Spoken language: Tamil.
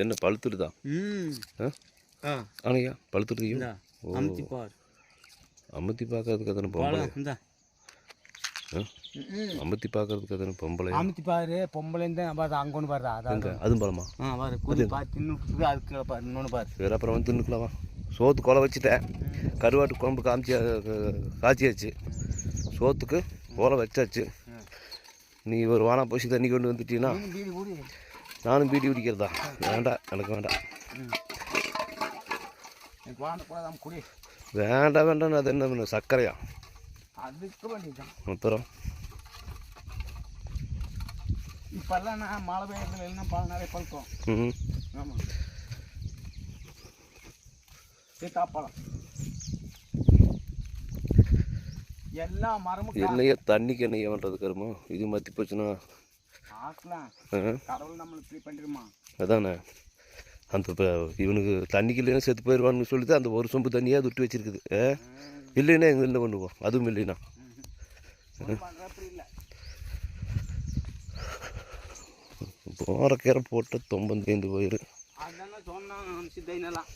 என்ன பழுத்துடுதா? ஆனையா பழுத்துடுதையும் அமுத்தி பார்க்கறதுக்கு அதான பொம்பளை. அமுத்தி பார்க்கறதுக்கு அதான பொம்பளை. அமுத்தி பாரு பொம்பளைன்னு தான் அங்கே ஒன்று பாரு. அதுவும் பழமா? பாரு குதி பார்த்து தின்னு அதுக்கு பாரு இன்னொன்று பாரு. வேறு அப்புறம் வந்து தின்னுக்கலாமா? சோத்து கொலை வச்சுட்டேன். கருவாட்டு குழம்பு காய்ச்சியாச்சு. சோத்துக்கு ஓலை வச்சாச்சு. நீ ஒரு வானா போசி தண்ணி கொண்டு வந்துட்டீங்கன்னா நானும் பீடி குடிக்கிறதா? வேண்டாம், எனக்கு வேண்டாம். வேண்டாம் வேண்டாம். அது என்ன சர்க்கரையா? அதுக்கு வேண்டியதான். அப்புறம் இப்பெல்லாம் நான் மழை பெய்யறதுல இல்லைன்னா பல நிறைய பழுக்கும். ஆமாம், சீத்தாப்பழம் எல்லா மரமும் என்னைய தண்ணிக்கு என்னைய பண்ணுறது கருமா? இது மத்தி போச்சுன்னா ஆக்கலாம். கடவுள் நம்மளுக்கு இப்படி பண்ணிடுமா? அதானே. அந்த இப்போ இவனுக்கு தண்ணிக்கு இல்லைன்னா செத்து போயிடுவான்னு சொல்லிட்டு அந்த ஒரு சொம்பு தண்ணியாக துட்டு வச்சிருக்குது. இல்லைன்னா எங்கே என்ன பண்ணுவோம்? அதுவும் இல்லைன்னா போகிற கீரை போட்டு தொம்பந்து தேய்ந்து போயிரு. அதெல்லாம் சொன்னான்.